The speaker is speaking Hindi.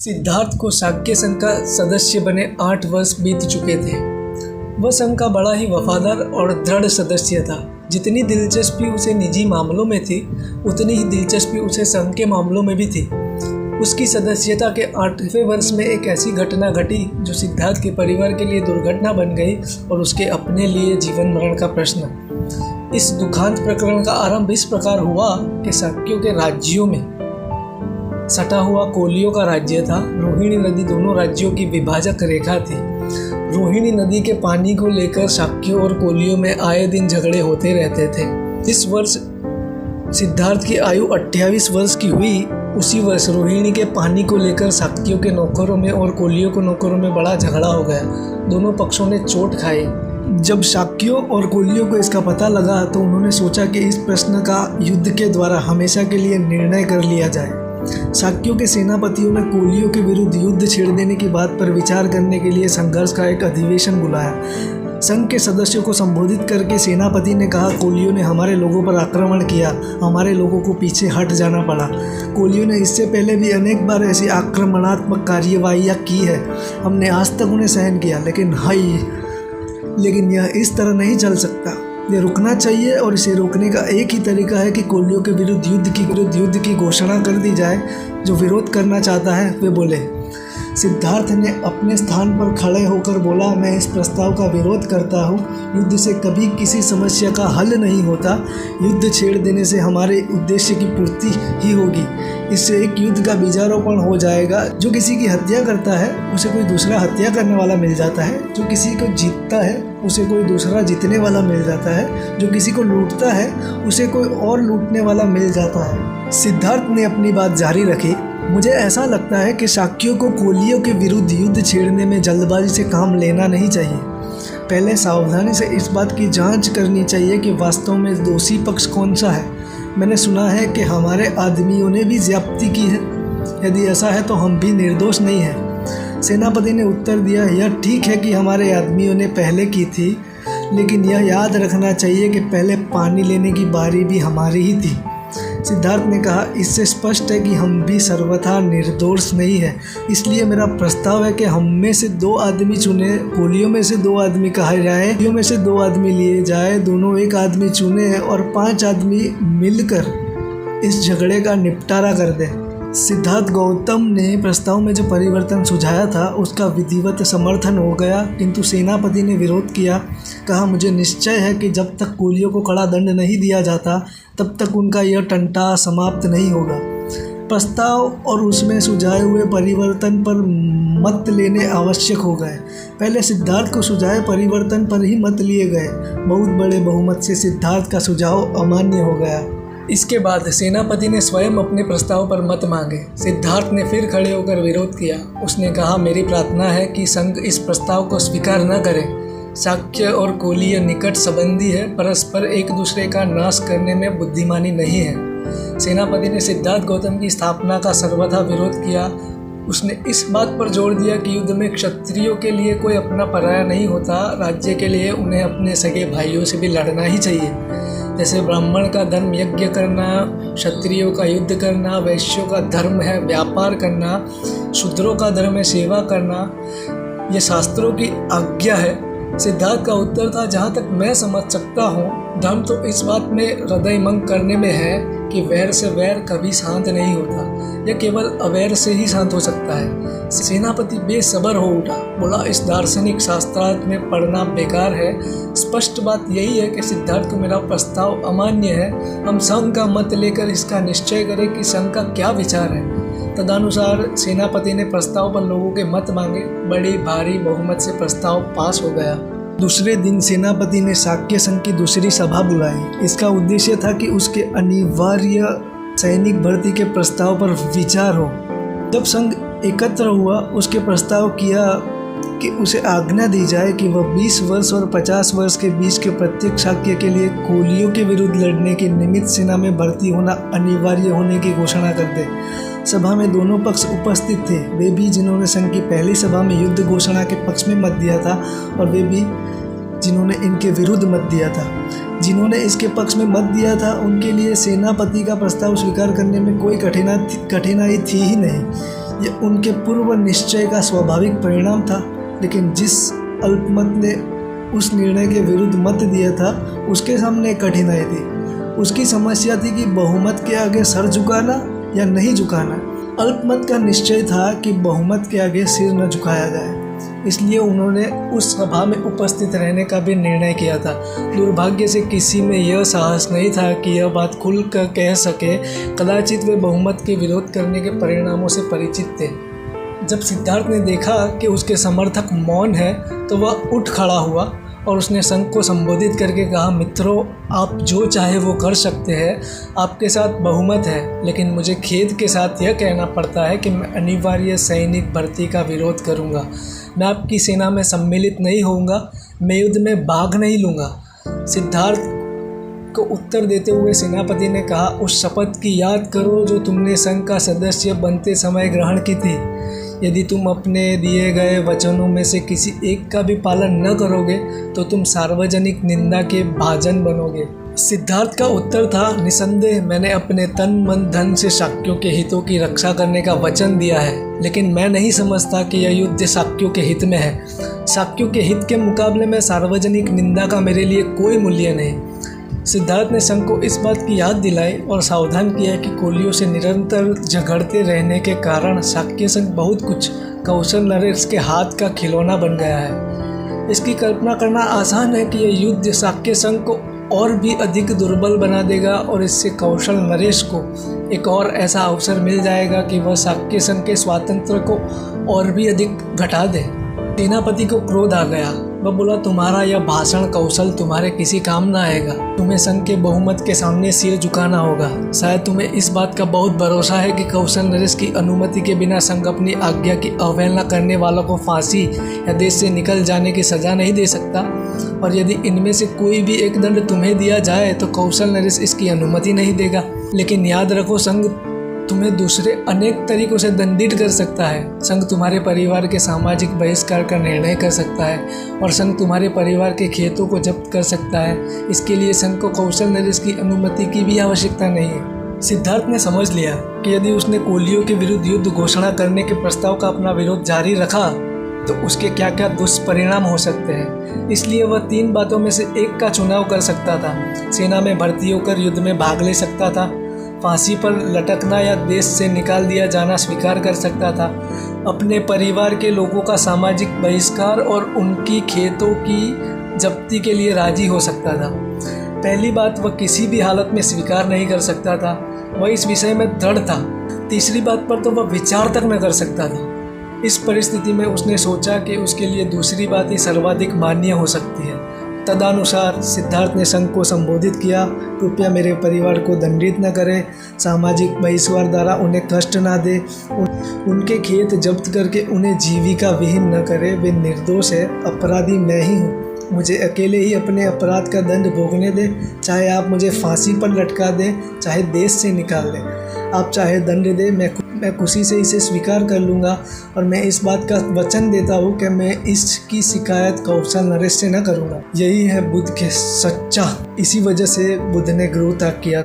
सिद्धार्थ को शाक्य संघ का सदस्य बने 8 वर्ष बीत चुके थे। वह संघ का बड़ा ही वफादार और दृढ़ सदस्य था। जितनी दिलचस्पी उसे निजी मामलों में थी, उतनी ही दिलचस्पी उसे संघ के मामलों में भी थी। उसकी सदस्यता के 8वें वर्ष में एक ऐसी घटना घटी जो सिद्धार्थ के परिवार के लिए दुर्घटना बन गई और उसके अपने लिए जीवन मरण का प्रश्न। इस दुखांत प्रकरण का आरंभ इस प्रकार हुआ कि शाक्यों के राज्यों में सटा हुआ कोलियों का राज्य था। रोहिणी नदी दोनों राज्यों की विभाजक रेखा थी। रोहिणी नदी के पानी को लेकर शाक्यों और कोलियों में आए दिन झगड़े होते रहते थे। इस वर्ष सिद्धार्थ की आयु 28 वर्ष की हुई। उसी वर्ष रोहिणी के पानी को लेकर शाक्यों के नौकरों में और कोलियों के नौकरों में बड़ा झगड़ा हो गया। दोनों पक्षों ने चोट खाई। जब शाक्यों और कोलियों को इसका पता लगा तो उन्होंने सोचा कि इस प्रश्न का युद्ध के द्वारा हमेशा के लिए निर्णय कर लिया जाए। शाक्यों के सेनापतियों ने कोलियों के विरुद्ध युद्ध छेड़ देने की बात पर विचार करने के लिए संघर्ष का एक अधिवेशन बुलाया। संघ के सदस्यों को संबोधित करके सेनापति ने कहा, कोलियों ने हमारे लोगों पर आक्रमण किया, हमारे लोगों को पीछे हट जाना पड़ा। कोलियों ने इससे पहले भी अनेक बार ऐसी आक्रमणात्मक कार्यवाहियाँ की है, हमने आज तक उन्हें सहन किया, लेकिन यह इस तरह नहीं चल सकता। ये रुकना चाहिए और इसे रोकने का एक ही तरीका है कि कोलियों के विरुद्ध युद्ध की घोषणा कर दी जाए। जो विरोध करना चाहता है वे बोले। सिद्धार्थ ने अपने स्थान पर खड़े होकर बोला, मैं इस प्रस्ताव का विरोध करता हूँ। युद्ध से कभी किसी समस्या का हल नहीं होता। युद्ध छेड़ देने से हमारे उद्देश्य की पूर्ति ही होगी। इससे एक युद्ध का बीजारोपण हो जाएगा। जो किसी की हत्या करता है उसे कोई दूसरा हत्या करने वाला मिल जाता है। जो किसी को जीतता है उसे कोई दूसरा जीतने वाला मिल जाता है। जो किसी को लूटता है उसे कोई और लूटने वाला मिल जाता है। सिद्धार्थ ने अपनी बात जारी रखी, मुझे ऐसा लगता है कि शाक्यों को कोलियों के विरुद्ध युद्ध छेड़ने में जल्दबाजी से काम लेना नहीं चाहिए। पहले सावधानी से इस बात की जांच करनी चाहिए कि वास्तव में दोषी पक्ष कौन सा है। मैंने सुना है कि हमारे आदमियों ने भी ज्यादती की है। यदि ऐसा है तो हम भी निर्दोष नहीं हैं। सेनापति ने उत्तर दिया, यह ठीक है कि हमारे आदमियों ने पहले की थी, लेकिन यह याद रखना चाहिए कि पहले पानी लेने की बारी भी हमारी ही थी। सिद्धार्थ ने कहा, इससे स्पष्ट है कि हम भी सर्वथा निर्दोष नहीं है। इसलिए मेरा प्रस्ताव है कि हम में से 2 आदमी चुने, कोलियों में से 2 आदमी कहा जाए, कोलियों में से 2 आदमी लिए जाए, दोनों एक आदमी चुने और 5 आदमी मिलकर इस झगड़े का निपटारा कर दें। सिद्धार्थ गौतम ने प्रस्ताव में जो परिवर्तन सुझाया था उसका विधिवत समर्थन हो गया, किंतु सेनापति ने विरोध किया। कहा, मुझे निश्चय है कि जब तक कोलियों को कड़ा दंड नहीं दिया जाता तब तक उनका यह टंटा समाप्त नहीं होगा। प्रस्ताव और उसमें सुझाए हुए परिवर्तन पर मत लेने आवश्यक हो गए। पहले सिद्धार्थ को सुझाए परिवर्तन पर ही मत लिए गए। बहुत बड़े बहुमत से सिद्धार्थ का सुझाव अमान्य हो गया। इसके बाद सेनापति ने स्वयं अपने प्रस्ताव पर मत मांगे। सिद्धार्थ ने फिर खड़े होकर विरोध किया। उसने कहा, मेरी प्रार्थना है कि संघ इस प्रस्ताव को स्वीकार न करे। शाक्य और कोलीय निकट संबंधी है, परस्पर एक दूसरे का नाश करने में बुद्धिमानी नहीं है। सेनापति ने सिद्धार्थ गौतम की स्थापना का सर्वथा विरोध किया। उसने इस बात पर जोर दिया कि युद्ध में क्षत्रियों के लिए कोई अपना पराया नहीं होता। राज्य के लिए उन्हें अपने सगे भाइयों से भी लड़ना ही चाहिए। जैसे ब्राह्मण का धर्म यज्ञ करना, क्षत्रियों का युद्ध करना, वैश्यों का धर्म है व्यापार करना, शूद्रों का धर्म है सेवा करना, ये शास्त्रों की आज्ञा है। सिद्धार्थ का उत्तर था, जहाँ तक मैं समझ सकता हूँ, धर्म तो इस बात में हृदयंगम करने में है कि वैर से वैर कभी शांत नहीं होता। यह केवल अवैर से ही शांत हो सकता है। सेनापति बेसब्र हो उठा, बोला, इस दार्शनिक शास्त्रार्थ में पढ़ना बेकार है। स्पष्ट बात यही है कि सिद्धार्थ को मेरा प्रस्ताव अमान्य है। हम संघ का मत लेकर इसका निश्चय करें कि संघ का क्या विचार है। तदनुसार सेनापति ने प्रस्ताव पर लोगों के मत मांगे। बड़ी भारी बहुमत से प्रस्ताव पास हो गया। दूसरे दिन सेनापति ने शाक्य संघ की दूसरी सभा बुलाई। इसका उद्देश्य था कि उसके अनिवार्य सैनिक भर्ती के प्रस्ताव पर विचार हो। जब संघ एकत्र हुआ, उसके प्रस्ताव किया कि उसे आज्ञा दी जाए कि वह 20 वर्ष और 50 वर्ष के बीच के प्रत्येक शाक्य के लिए कोलियों के विरुद्ध लड़ने के निमित्त सेना में भर्ती होना अनिवार्य होने की घोषणा कर दे। सभा में दोनों पक्ष उपस्थित थे, वे भी जिन्होंने संघ की पहली सभा में युद्ध घोषणा के पक्ष में मत दिया था और वे भी जिन्होंने इनके विरुद्ध मत दिया था। जिन्होंने इसके पक्ष में मत दिया था उनके लिए सेनापति का प्रस्ताव स्वीकार करने में कोई कठिनाई थी ही नहीं। यह उनके पूर्व निश्चय का स्वाभाविक परिणाम था, लेकिन जिस अल्पमत ने उस निर्णय के विरुद्ध मत दिया था उसके सामने कठिनाई थी। उसकी समस्या थी कि बहुमत के आगे सर झुकाना या नहीं झुकाना। अल्पमत का निश्चय था कि बहुमत के आगे सिर न झुकाया जाए, इसलिए उन्होंने उस सभा में उपस्थित रहने का भी निर्णय किया था। दुर्भाग्य से किसी में यह साहस नहीं था कि यह बात खुलकर कह सके। कदाचित वे बहुमत के विरोध करने के परिणामों से परिचित थे। जब सिद्धार्थ ने देखा कि उसके समर्थक मौन है तो वह उठ खड़ा हुआ और उसने संघ को संबोधित करके कहा, मित्रों, आप जो चाहे वो कर सकते हैं, आपके साथ बहुमत है, लेकिन मुझे खेद के साथ यह कहना पड़ता है कि मैं अनिवार्य सैनिक भर्ती का विरोध करूंगा। मैं आपकी सेना में सम्मिलित नहीं होऊंगा, मैं युद्ध में भाग नहीं लूँगा। सिद्धार्थ को उत्तर देते हुए सेनापति ने कहा, उस शपथ की याद करो जो तुमने संघ का सदस्य बनते समय ग्रहण की थी। यदि तुम अपने दिए गए वचनों में से किसी एक का भी पालन न करोगे तो तुम सार्वजनिक निंदा के भाजन बनोगे। सिद्धार्थ का उत्तर था, निसंदेह मैंने अपने तन मन धन से शाक्यों के हितों की रक्षा करने का वचन दिया है, लेकिन मैं नहीं समझता कि यह युद्ध शाक्यों के हित में है। शाक्यों के हित के मुकाबले में सार्वजनिक निंदा का मेरे लिए कोई मूल्य नहीं। सिद्धार्थ ने संघ को इस बात की याद दिलाई और सावधान किया कि कोलियों से निरंतर झगड़ते रहने के कारण शाक्य संघ बहुत कुछ कौशल नरेश के हाथ का खिलौना बन गया है। इसकी कल्पना करना आसान है कि यह युद्ध शाक्य संघ को और भी अधिक दुर्बल बना देगा और इससे कौशल नरेश को एक और ऐसा अवसर मिल जाएगा कि वह शाक्य संघ के स्वातंत्र को और भी अधिक घटा दे। सेनापति को क्रोध आ गया। वह बोला, तुम्हारा यह भाषण कौशल तुम्हारे किसी काम न आएगा। तुम्हें संघ के बहुमत के सामने सिर झुकाना होगा। शायद तुम्हें इस बात का बहुत भरोसा है कि कौशल नरेश की अनुमति के बिना संघ अपनी आज्ञा की अवहेलना करने वालों को फांसी या देश से निकल जाने की सजा नहीं दे सकता, और यदि इनमें से कोई भी एक दंड तुम्हें दिया जाए तो कौशल नरेश इसकी अनुमति नहीं देगा। लेकिन याद रखो, संघ तुम्हें दूसरे अनेक तरीकों से दंडित कर सकता है। संघ तुम्हारे परिवार के सामाजिक बहिष्कार का निर्णय कर सकता है और संघ तुम्हारे परिवार के खेतों को जब्त कर सकता है। इसके लिए संघ को कौशल नरेश की अनुमति की भी आवश्यकता नहीं है। सिद्धार्थ ने समझ लिया कि यदि उसने कोलियों के विरुद्ध युद्ध घोषणा करने के प्रस्ताव का अपना विरोध जारी रखा तो उसके क्या क्या दुष्परिणाम हो सकते हैं। इसलिए वह 3 बातों में से एक का चुनाव कर सकता था। सेना में भर्ती होकर युद्ध में भाग ले सकता था, फांसी पर लटकना या देश से निकाल दिया जाना स्वीकार कर सकता था, अपने परिवार के लोगों का सामाजिक बहिष्कार और उनकी खेतों की जब्ती के लिए राजी हो सकता था। पहली बात वह किसी भी हालत में स्वीकार नहीं कर सकता था, वह इस विषय में दृढ़ था। तीसरी बात पर तो वह विचार तक न कर सकता था। इस परिस्थिति में उसने सोचा कि उसके लिए दूसरी बात ही सर्वाधिक मान्य हो सकती है। तदनुसार सिद्धार्थ ने संघ को संबोधित किया, कृपया मेरे परिवार को दंडित न करें, सामाजिक बहिष्कार द्वारा उन्हें कष्ट न दे, उनके खेत जब्त करके उन्हें जीविका विहीन न करें। वे निर्दोष है, अपराधी मैं ही हूँ। मुझे अकेले ही अपने अपराध का दंड भोगने दें, चाहे आप मुझे फांसी पर लटका दें, चाहे देश से निकाल दें। आप चाहे दंड दें, मैं खुशी से इसे स्वीकार कर लूँगा, और मैं इस बात का वचन देता हूँ कि मैं इसकी शिकायत कौशल नरेश से न करूँगा। यही है बुद्ध के सच्चा। इसी वजह से बुद्ध ने गृह त्याग किया।